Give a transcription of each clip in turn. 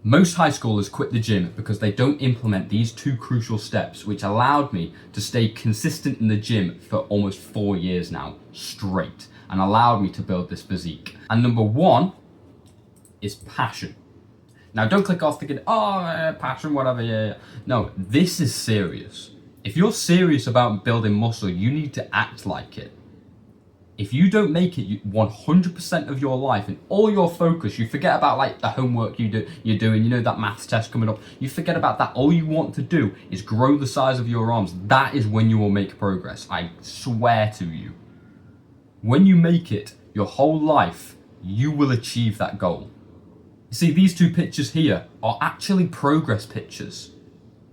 Most high schoolers quit the gym because they don't implement these two crucial steps, which allowed me to stay consistent in the gym for almost 4 years now, straight, and allowed me to build this physique. And number one is passion. Now don't click off thinking, passion, whatever, yeah. No, this is serious. If you're serious about building muscle, you need to act like it. If you don't make it 100% of your life and all your focus, you forget about like the homework you're doing, you know, that maths test coming up, you forget about that. All you want to do is grow the size of your arms. That is when you will make progress. I swear to you. When you make it your whole life, you will achieve that goal. See, these two pictures here are actually progress pictures.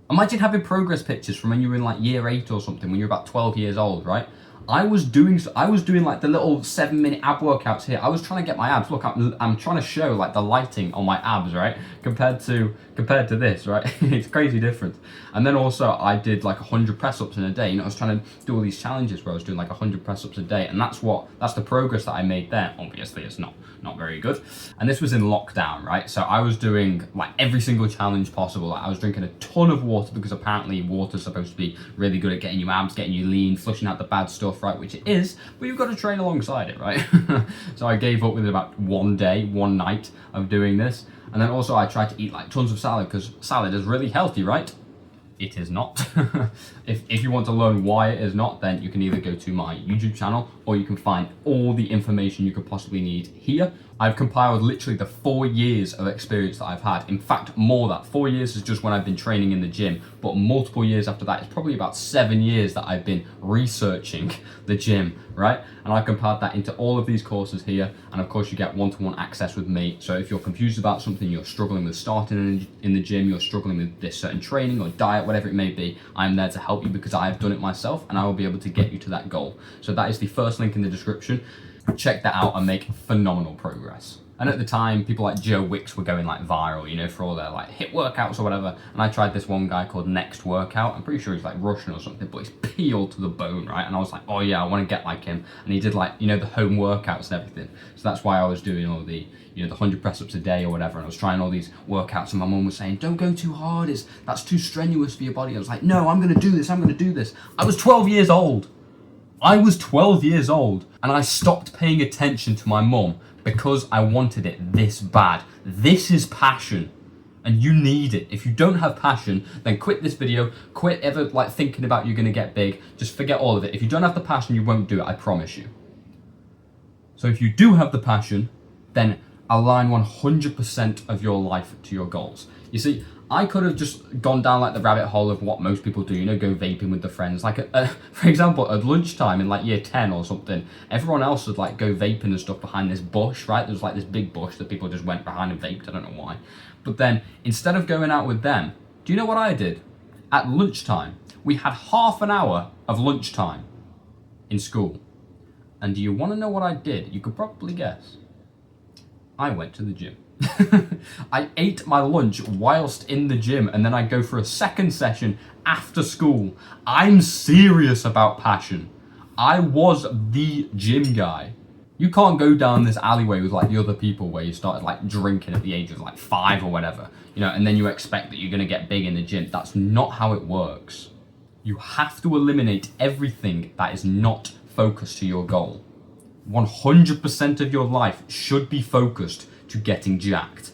Imagine having progress pictures from when you were in like year 8 or something, when you're about 12 years old, right? I was doing like the little 7-minute ab workouts here. I was trying to get my abs. Look, I'm trying to show like the lighting on my abs, right? Compared to this, right? It's crazy different. And then also I did like 100 press-ups in a day. You know, I was trying to do all these challenges where I was doing like 100 press-ups a day, and that's the progress that I made there. Obviously, it's not very good. And this was in lockdown, right? So I was doing like every single challenge possible. Like, I was drinking a ton of water because apparently water's supposed to be really good at getting you abs, getting you lean, flushing out the bad stuff, right? Which it is, but you've got to train alongside it, right? So I gave up within about 1 day, 1 night of doing this. And then also I tried to eat like tons of salad, because salad is really healthy, right? It is not. If you want to learn why it is not, then you can either go to my YouTube channel or you can find all the information you could possibly need here. I've compiled literally the 4 years of experience that I've had. In fact, more than that. 4 years is just when I've been training in the gym, but multiple years after that, it's probably about 7 years that I've been researching the gym, right? And I've compiled that into all of these courses here. And of course you get one-to-one access with me. So if you're confused about something, you're struggling with starting in the gym, you're struggling with this certain training or diet, whatever it may be, I'm there to help you because I have done it myself and I will be able to get you to that goal. So that is the first link in the description. Check that out and make phenomenal progress. And at the time, people like Joe Wicks were going like viral, you know, for all their like hit workouts or whatever. And I tried this one guy called Next Workout. I'm pretty sure he's like Russian or something, but he's peeled to the bone, right? And I was like, oh yeah, I want to get like him. And he did like, you know, the home workouts and everything. So that's why I was doing all the, you know, the 100 press-ups a day or whatever. And I was trying all these workouts and my mum was saying, don't go too hard. That's too strenuous for your body. I was like, no, I'm going to do this. I'm going to do this. I was 12 years old. I was 12 years old and I stopped paying attention to my mum because I wanted it this bad. This is passion and you need it. If you don't have passion, then quit this video, quit ever like thinking about you're gonna get big. Just forget all of it. If you don't have the passion, you won't do it, I promise you. So if you do have the passion, then align 100% of your life to your goals. You see, I could have just gone down like the rabbit hole of what most people do, you know, go vaping with their friends. Like, for example, at lunchtime in like year 10 or something, everyone else would like go vaping and stuff behind this bush, right? There was like this big bush that people just went behind and vaped, I don't know why. But then instead of going out with them, do you know what I did? At lunchtime, we had half an hour of lunchtime in school. And do you want to know what I did? You could probably guess. I went to the gym. I ate my lunch whilst in the gym and then I go for a second session after school. I'm serious about passion. I was the gym guy. You can't go down this alleyway with like the other people where you started like drinking at the age of like 5 or whatever, you know, and then you expect that you're going to get big in the gym. That's not how it works. You have to eliminate everything that is not focused to your goal. 100% of your life should be focused to getting jacked.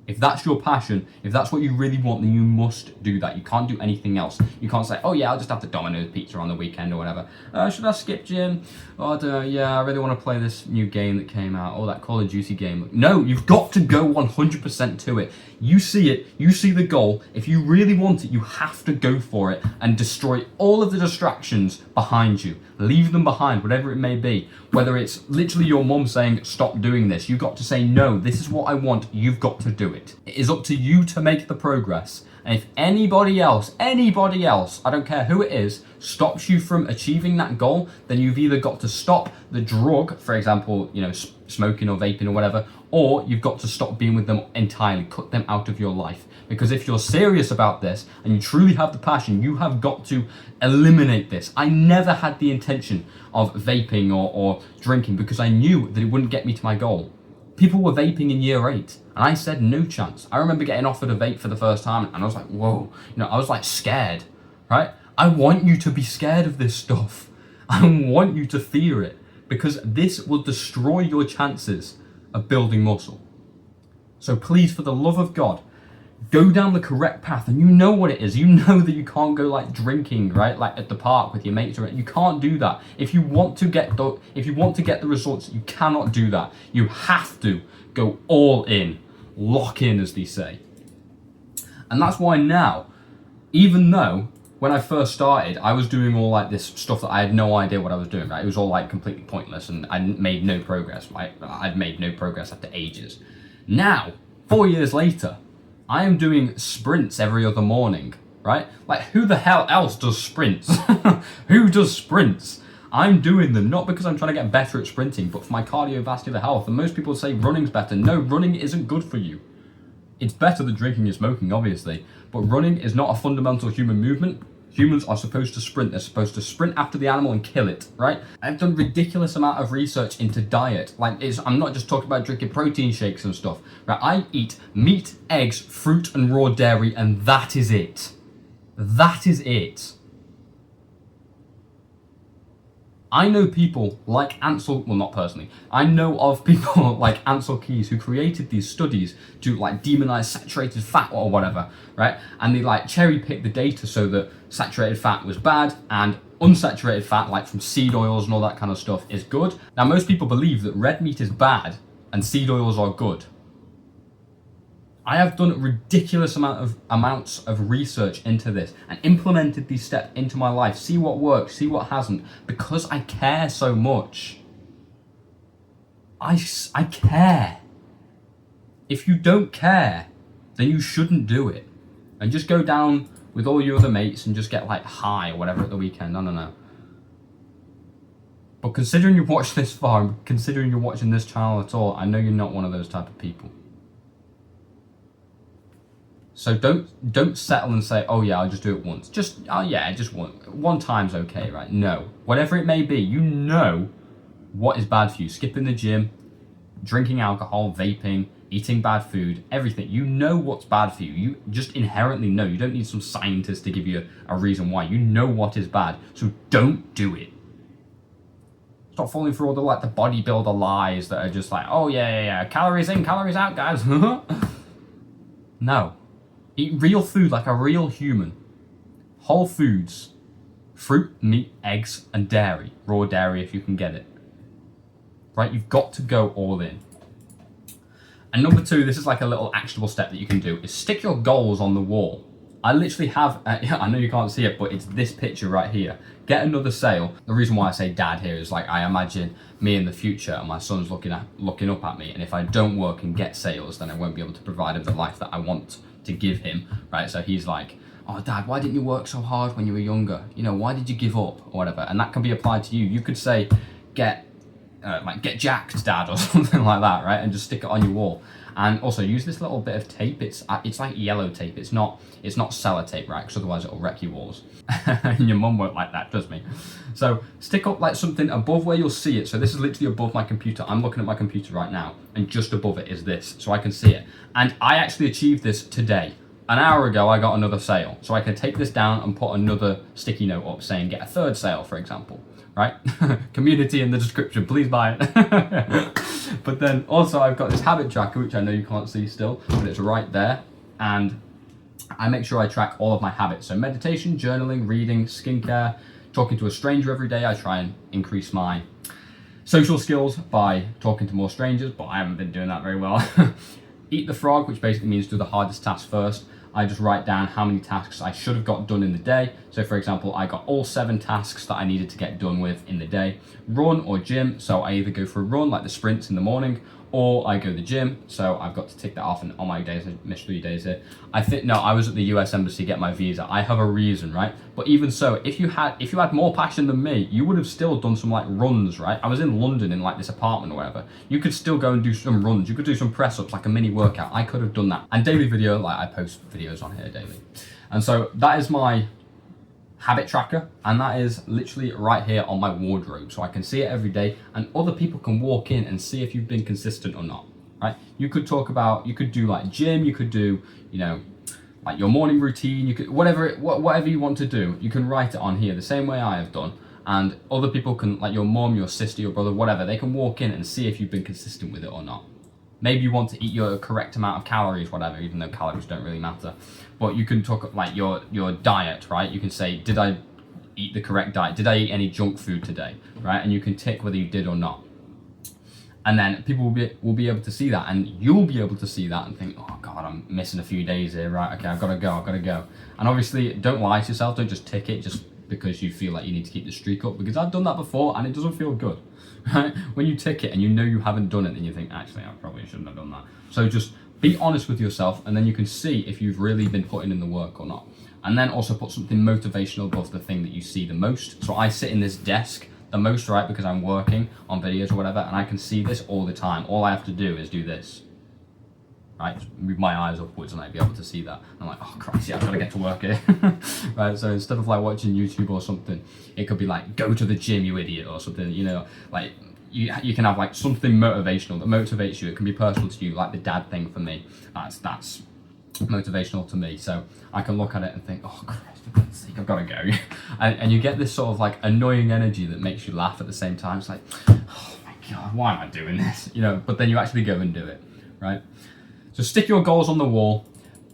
If that's your passion, if that's what you really want, then you must do that. You can't do anything else. You can't say, oh yeah, I'll just have the Domino's pizza on the weekend or whatever. Should I skip gym? Oh, I don't know, yeah, I really want to play this new game that came out, or that Call of Duty game. No, you've got to go 100% to it. You see it, you see the goal. If you really want it, you have to go for it and destroy all of the distractions behind you. Leave them behind, whatever it may be. Whether it's literally your mum saying, stop doing this, you've got to say, no, this is what I want, you've got to do it. It is up to you to make the progress. And if anybody else, I don't care who it is, stops you from achieving that goal, then you've either got to stop the drug, for example, you know, smoking or vaping or whatever, or you've got to stop being with them entirely, cut them out of your life. Because if you're serious about this and you truly have the passion, you have got to eliminate this. I never had the intention of vaping or drinking because I knew that it wouldn't get me to my goal. People were vaping in year 8, and I said no chance. I remember getting offered a vape for the first time, and I was like, whoa, I was like scared, right? I want you to be scared of this stuff. I want you to fear it, because this will destroy your chances of building muscle. So please, for the love of God, go down the correct path, and you know what it is. You know that you can't go like drinking, right? Like at the park with your mates. You can't do that. If you want to get the results, you cannot do that. You have to go all in, lock in, as they say. And that's why now, even though when I first started, I was doing all like this stuff that I had no idea what I was doing, right? It was all like completely pointless, and I made no progress, right? I'd made no progress after ages. Now, 4 years later, I am doing sprints every other morning, right? Like, who the hell else does sprints? Who does sprints? I'm doing them not because I'm trying to get better at sprinting, but for my cardiovascular health. And most people say running's better. No, running isn't good for you. It's better than drinking and smoking, obviously, but running is not a fundamental human movement. Humans are supposed to sprint. They're supposed to sprint after the animal and kill it, right? I've done ridiculous amount of research into diet. I'm not just talking about drinking protein shakes and stuff, right? I eat meat, eggs, fruit, and raw dairy, and that is it. That is it. I know people like Ansel, well, not personally, I know of people like Ansel Keys who created these studies to like demonize saturated fat or whatever, right? And they like cherry pick the data so that saturated fat was bad and unsaturated fat, like from seed oils and all that kind of stuff, is good. Now, most people believe that red meat is bad and seed oils are good. I have done ridiculous amounts of research into this and implemented these steps into my life. See what works, see what hasn't, because I care so much. I care. If you don't care, then you shouldn't do it. And just go down with all your other mates and just get like high or whatever at the weekend. No. But considering you've watched this far, and considering you're watching this channel at all, I know you're not one of those type of people. So don't settle and say, oh yeah, I'll just do it once. Just one time's okay, right? No. Whatever it may be, you know what is bad for you. Skipping the gym, drinking alcohol, vaping, eating bad food, everything. You know what's bad for you. You just inherently know. You don't need some scientist to give you a reason why. You know what is bad. So don't do it. Stop falling for all the the bodybuilder lies that are just like, oh yeah. Calories in, calories out, guys. No. Eat real food like a real human. Whole foods. Fruit, meat, eggs, and dairy. Raw dairy if you can get it. Right? You've got to go all in. And number 2, this is like a little actionable step that you can do, is stick your goals on the wall. I literally have, I know you can't see it, but it's this picture right here. Get another sale. The reason why I say dad here is like, I imagine me in the future and my son's looking up at me, and if I don't work and get sales, then I won't be able to provide him the life that I want to give him, right? So he's like, oh dad, why didn't you work so hard when you were younger? Why did you give up or whatever? And that can be applied to you. You could say, get jacked, dad, or something like that, right? And just stick it on your wall. And also use this little bit of tape. It's like yellow tape. It's not sellotape, right? Because otherwise it'll wreck your walls. And your mum won't like that, trust me. So stick up like something above where you'll see it. So this is literally above my computer. I'm looking at my computer right now, and just above it is this, so I can see it. And I actually achieved this today. An hour ago, I got another sale. So I can take this down and put another sticky note up saying get a third sale, for example. Right? Community in the description, please buy it. But then also I've got this habit tracker, which I know you can't see still, but it's right there. And I make sure I track all of my habits. So meditation, journaling, reading, skincare, talking to a stranger every day. I try and increase my social skills by talking to more strangers, but I haven't been doing that very well. Eat the frog, which basically means do the hardest task first. I just write down how many tasks I should have got done in the day. So for example, I got all 7 tasks that I needed to get done with in the day. Run or gym, so I either go for a run, like the sprints in the morning, or I go to the gym, so I've got to tick that off, and on my days, I missed 3 days here. I was at the US Embassy to get my visa. I have a reason, right? But even so, if you had more passion than me, you would have still done some like runs, right? I was in London in like this apartment or whatever. You could still go and do some runs. You could do some press ups, like a mini workout. I could have done that. And daily video, like I post videos on here daily. And so that is my habit tracker, and that is literally right here on my wardrobe, so I can see it every day, and other people can walk in and see if you've been consistent or not. right? You could do like gym, you could do, you know, like your morning routine, you could, whatever you want to do, you can write it on here the same way I have done. And other people can, like your mom, your sister, your brother, whatever, they can walk in and see if you've been consistent with it or not. Maybe you want to eat your correct amount of calories, whatever, even though calories don't really matter. But you can talk like your diet, right? You can say, did I eat the correct diet? Did I eat any junk food today, right? And you can tick whether you did or not. And then people will be able to see that, and you'll be able to see that and think, oh God, I'm missing a few days here, right? Okay, I've got to go. And obviously, don't lie to yourself. Don't just tick it just because you feel like you need to keep the streak up, because I've done that before and it doesn't feel good, right? When you tick it and you know you haven't done it, then you think, actually, I probably shouldn't have done that. So just be honest with yourself, and then you can see if you've really been putting in the work or not. And then also put something motivational above the thing that you see the most. So I sit in this desk the most, right, because I'm working on videos or whatever, and I can see this all the time. All I have to do is do this, right? Just move my eyes upwards and I'd be able to see that. I'm like, oh Christ, yeah, I've got to get to work here. Right, so instead of like watching YouTube or something, it could be like, go to the gym, you idiot, or something, you know, like you can have like something motivational that motivates you. It can be personal to you, like the dad thing for me. That's motivational to me. So I can look at it and think, oh Christ, for God's sake, I've got to go. And you get this sort of like annoying energy that makes you laugh at the same time. It's like, oh my God, why am I doing this? You know, but then you actually go and do it, right? So stick your goals on the wall,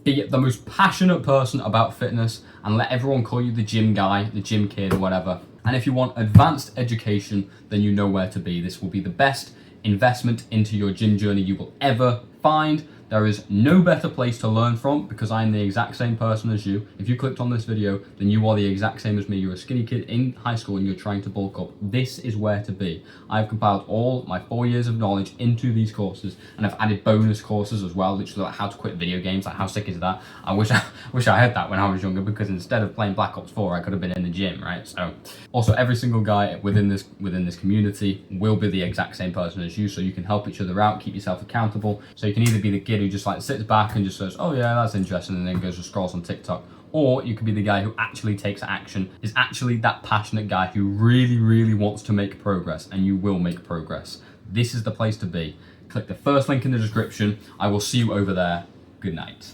be the most passionate person about fitness, and let everyone call you the gym guy, the gym kid, or whatever. And if you want advanced education, then you know where to be. This will be the best investment into your gym journey you will ever find. There is no better place to learn from, because I am the exact same person as you. If you clicked on this video, then you are the exact same as me. You're a skinny kid in high school and you're trying to bulk up. This is where to be. I've compiled all my 4 years of knowledge into these courses, and I've added bonus courses as well, literally like how to quit video games. Like, how sick is that? I wish I had that when I was younger, because instead of playing Black Ops 4, I could have been in the gym, right? So also every single guy within this community will be the exact same person as you, so you can help each other out, keep yourself accountable. So you can either be the kid who just like sits back and just says, oh yeah, that's interesting, and then goes and scrolls on TikTok. Or you could be the guy who actually takes action, is actually that passionate guy who really, really wants to make progress, and you will make progress. This is the place to be. Click the first link in the description. I will see you over there. Good night.